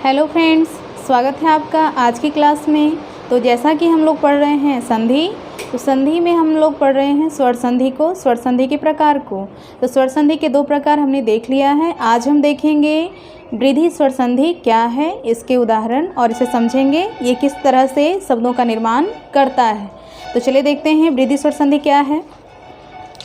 Hello friends, स्वागत है आपका आज की क्लास में। तो जैसा कि हम लोग पढ़ रहे हैं संधि, तो संधि में हम लोग पढ़ रहे हैं स्वर संधि को, स्वर संधि के प्रकार को। तो स्वर संधि के दो प्रकार हमने देख लिया है। आज हम देखेंगे वृद्धि स्वर संधि क्या है, इसके उदाहरण और इसे समझेंगे ये किस तरह से शब्दों का निर्माण करता है। तो चलिए देखते हैं वृद्धि स्वर संधि क्या है।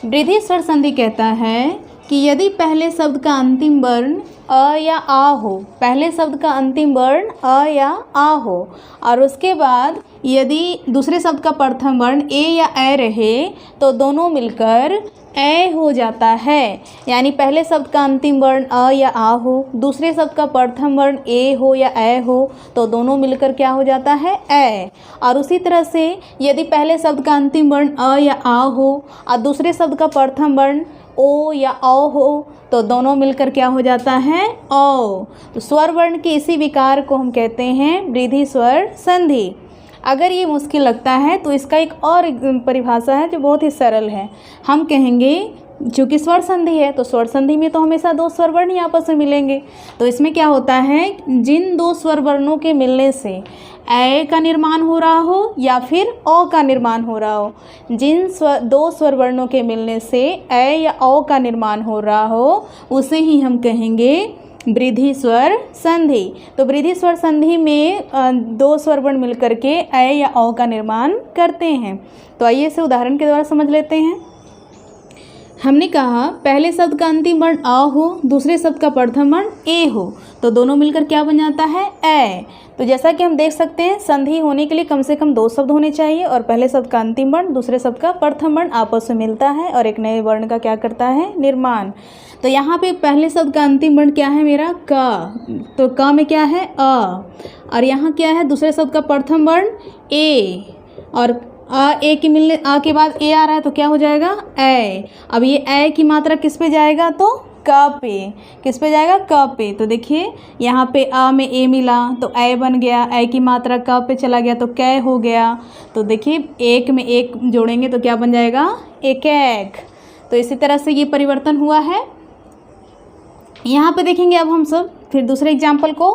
वृद्धि स्वर संधि कहता है कि यदि पहले शब्द का अंतिम वर्ण अ या आ हो, पहले शब्द का अंतिम वर्ण अ या आ हो और उसके बाद यदि दूसरे शब्द का प्रथम वर्ण ए या ए रहे तो दोनों मिलकर ए हो जाता है। यानी पहले शब्द का अंतिम वर्ण अ या आ हो, दूसरे शब्द का प्रथम वर्ण ए हो या ए हो तो दोनों मिलकर क्या हो जाता है, ए। और उसी तरह से यदि पहले शब्द का अंतिम वर्ण अ या आ हो और दूसरे शब्द का प्रथम वर्ण ओ या औ हो तो दोनों मिलकर क्या हो जाता है, औ। तो स्वर वर्ण के इसी विकार को हम कहते हैं वृद्धि स्वर संधि। अगर ये मुश्किल लगता है तो इसका एक और परिभाषा है जो बहुत ही सरल है। हम कहेंगे चूँकि स्वर संधि है तो स्वर संधि में तो हमेशा दो स्वर वर्ण ही आपस में मिलेंगे। तो इसमें क्या होता है, जिन दो स्वर वर्णों के मिलने से ए का निर्माण हो रहा हो या फिर ओ का निर्माण हो रहा हो, जिन दो स्वर वर्णों के मिलने से ए या ओ का निर्माण हो रहा हो उसे ही हम कहेंगे वृद्धि स्वर संधि। तो वृद्धि स्वर संधि में दो स्वर वर्ण मिलकर के ए या ओ का निर्माण करते हैं। तो आइए इसे उदाहरण के द्वारा समझ लेते हैं। हमने कहा पहले शब्द का अंतिम वर्ण अ हो, दूसरे शब्द का प्रथम वर्ण ए हो तो दोनों मिलकर क्या बन जाता है, ए। तो जैसा कि हम देख सकते हैं संधि होने के लिए कम से कम दो शब्द होने चाहिए और पहले शब्द का अंतिम वर्ण दूसरे शब्द का प्रथम वर्ण आपस में मिलता है और एक नए वर्ण का क्या करता है, निर्माण। तो यहाँ पे पहले शब्द का अंतिम वर्ण क्या है मेरा, क। तो क में क्या है, अ। और यहाँ क्या है, दूसरे शब्द का प्रथम वर्ण ए और ए के मिलने आ के बाद ए आ रहा है तो क्या हो जाएगा, ए। अब ये ए की मात्रा किस पे जाएगा, तो क पे। किस पे जाएगा, क पे। तो देखिए यहाँ पे आ में ए मिला तो ए बन गया, ए की मात्रा क पे चला गया तो कै हो गया। तो देखिए एक में एक जोड़ेंगे तो क्या बन जाएगा, एक एक। तो इसी तरह से ये परिवर्तन हुआ है। यहाँ पे देखेंगे अब हम सब फिर दूसरे एग्जाम्पल को।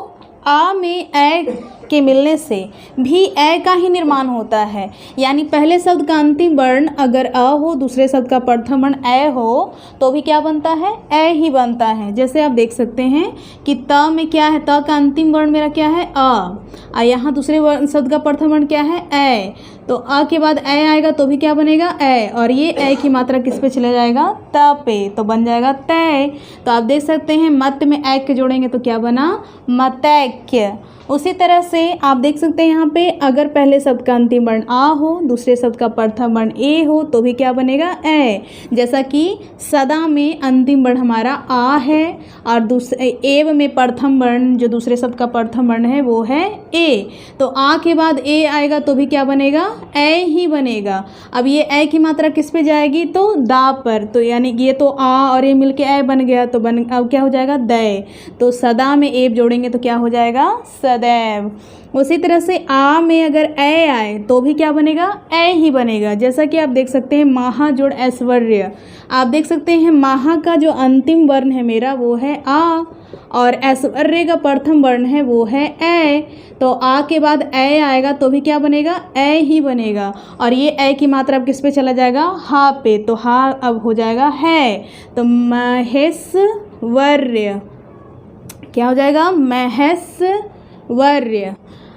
आ में ए के मिलने से भी ए का ही निर्माण होता है। यानी पहले शब्द का अंतिम वर्ण अगर अ हो, दूसरे शब्द का प्रथम वर्ण ए हो तो भी क्या बनता है, ए ही बनता है। जैसे आप देख सकते हैं कि त में क्या है, त का अंतिम वर्ण मेरा क्या है, अ। यहाँ दूसरे शब्द का प्रथम वर्ण क्या है, ए। तो अ के बाद ए आएगा तो भी क्या बनेगा, ए। और ये ए की मात्रा किस पे चला जाएगा, त पे। तो बन जाएगा तय। तो आप देख सकते हैं मत में ऐक्य जोड़ेंगे तो क्या बना, मतैक्य। उसी तरह से आप देख सकते हैं यहाँ पे अगर पहले शब्द का अंतिम वर्ण आ हो, दूसरे शब्द का प्रथम वर्ण ए हो तो भी क्या बनेगा, ए। जैसा कि सदा में अंतिम वर्ण हमारा आ है और दूसरे एव में प्रथम वर्ण जो दूसरे शब्द का प्रथम वर्ण है वो है ए। तो आ के बाद ए आएगा तो भी क्या बनेगा, ए ही बनेगा। अब ये ए की मात्रा किस पे जाएगी, तो दा पर। तो यानी ये तो आ और ये मिलके ए बन गया तो अब क्या हो जाएगा, दय। तो सदा में एव जोड़ेंगे तो क्या हो जाएगा, सदैव। उसी तरह से आ में अगर ए आए तो भी क्या बनेगा, ए ही बनेगा। जैसा कि आप देख सकते हैं महा जोड़ ऐश्वर्य। आप देख सकते हैं महा का जो अंतिम वर्ण है मेरा वो है आ और ऐश्वर्य का प्रथम वर्ण है वो है ए। तो आ के बाद ए आएगा तो भी क्या बनेगा, ए ही बनेगा। और ये ए की मात्रा अब किस पे चला जाएगा, हा पे। तो हा अब हो जाएगा है। तो महेश्वर्य क्या हो जाएगा, महेश्वर्य।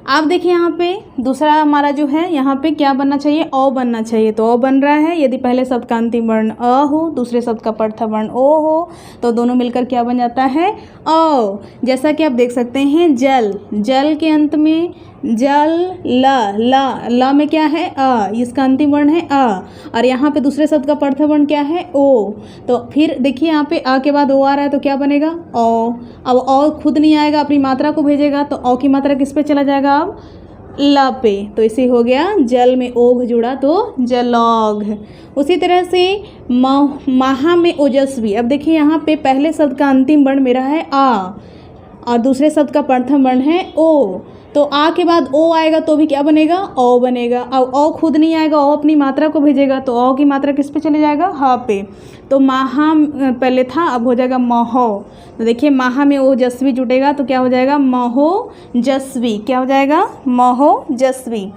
आप देखिए यहाँ पे दूसरा हमारा जो है यहाँ पे क्या बनना चाहिए, ओ बनना चाहिए। तो ओ बन रहा है यदि पहले शब्द का अंतिम वर्ण अ हो, दूसरे शब्द का प्रथम वर्ण ओ हो तो दोनों मिलकर क्या बन जाता है, ओ। जैसा कि आप देख सकते हैं जल, जल के अंत में जल, ल में क्या है, अ। इसका अंतिम वर्ण है अ और यहाँ पे दूसरे शब्द का प्रथम वर्ण क्या है, ओ। तो फिर देखिए यहाँ पे अ के बाद ओ आ रहा है तो क्या बनेगा, ओ। अब ओ खुद नहीं आएगा, अपनी मात्रा को भेजेगा तो ओ की मात्रा किस पे चला जाएगा, अब ल पे। तो इसे हो गया जल में ओघ जुड़ा तो जलौघ। उसी तरह से महा में ओजस्वी। अब देखिए यहाँ पे पहले शब्द का अंतिम वर्ण मेरा है आ और दूसरे शब्द का प्रथम वर्ण है ओ। तो तो आ के बाद ओ आएगा तो भी क्या बनेगा, औ बनेगा। अब औ खुद नहीं आएगा, औ अपनी मात्रा को भेजेगा, तो औ की मात्रा किस पे चले जाएगा, ह पे। तो महा पहले था, अब हो जाएगा महो। तो देखिए महा में ओ जस्वी जुटेगा तो क्या हो जाएगा, महो जस्वी। क्या हो जाएगा, महो जस्वी।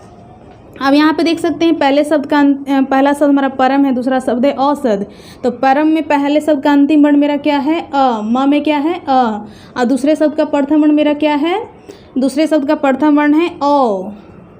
अब यहाँ पे देख सकते हैं पहले शब्द का पहला शब्द हमारा परम है, दूसरा शब्द है औसद। तो परम में पहले शब्द का अंतिम वर्ण मेरा क्या है, अ। म में क्या है, अ। और दूसरे शब्द का प्रथम वर्ण मेरा क्या है, दूसरे शब्द का प्रथम वर्ण है औ।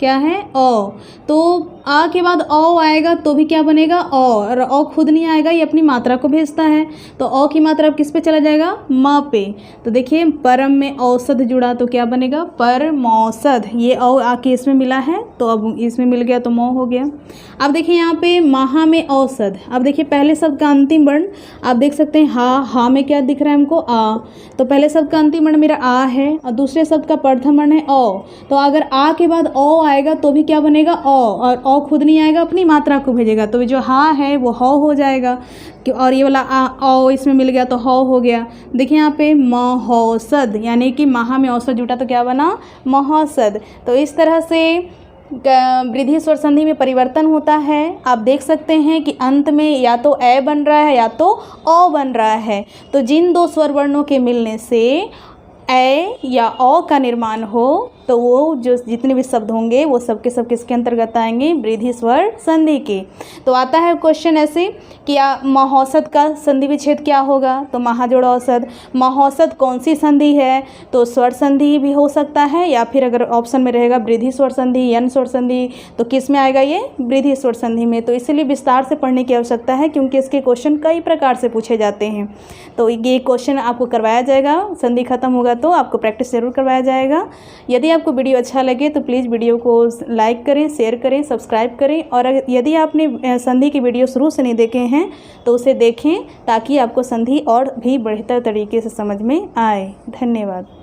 क्या है, औ। तो आ के बाद औ आएगा तो भी क्या बनेगा, औ। और औ खुद नहीं आएगा, ये अपनी मात्रा को भेजता है, तो औ की मात्रा अब किस पे चला जाएगा, म पे। तो देखिए परम में औसत जुड़ा तो क्या बनेगा, परमौसद। ये औ आके इसमें मिला है तो अब इसमें मिल गया तो मौ हो गया। अब देखिए यहाँ पे महा में औसत। अब देखिए पहले शब्द का अंतिम वर्ण आप देख सकते हैं, हा में क्या दिख रहा है हमको, आ। तो पहले शब्द का अंतिम वर्ण मेरा आ है और दूसरे शब्द का प्रथम वर्ण है औ। तो अगर आ के बाद औ आएगा तो भी क्या बनेगा, औ। और औ खुद नहीं आएगा, अपनी मात्रा को भेजेगा, तो जो हा है वो हौ हो जाएगा। और ये वाला आ औ इसमें मिल गया तो हौ हो गया। देखिए यहाँ पे महौसद, यानी कि महा में औसत जुटा तो क्या बना, महौसद। तो इस तरह से वृद्धि स्वर संधि में परिवर्तन होता है। आप देख सकते हैं कि अंत में या तो ए बन रहा है या तो औ बन रहा है। तो जिन दो स्वर वर्णों के मिलने से ए या औ का निर्माण हो तो वो जो जितने भी शब्द होंगे वो सब के सब किसके अंतर्गत आएंगे, वृद्धि स्वर संधि के। तो आता है क्वेश्चन ऐसे कि महौसत का संधि विच्छेद क्या होगा, तो महा जोड़ औसत। महौसत कौन सी संधि है, तो स्वर संधि भी हो सकता है, या फिर अगर ऑप्शन में रहेगा वृद्धि स्वर संधि, यन स्वर संधि, तो किस में आएगा, ये वृद्धि स्वर संधि में। तो इसलिए विस्तार से पढ़ने की आवश्यकता है क्योंकि इसके क्वेश्चन कई प्रकार से पूछे जाते हैं। तो ये क्वेश्चन आपको करवाया जाएगा, संधि खत्म होगा तो आपको प्रैक्टिस जरूर करवाया जाएगा। यदि आपको वीडियो अच्छा लगे तो प्लीज़ वीडियो को लाइक करें, शेयर करें, सब्सक्राइब करें। और यदि आपने संधि की वीडियो शुरू से नहीं देखे हैं तो उसे देखें ताकि आपको संधि और भी बेहतर तरीके से समझ में आए। धन्यवाद।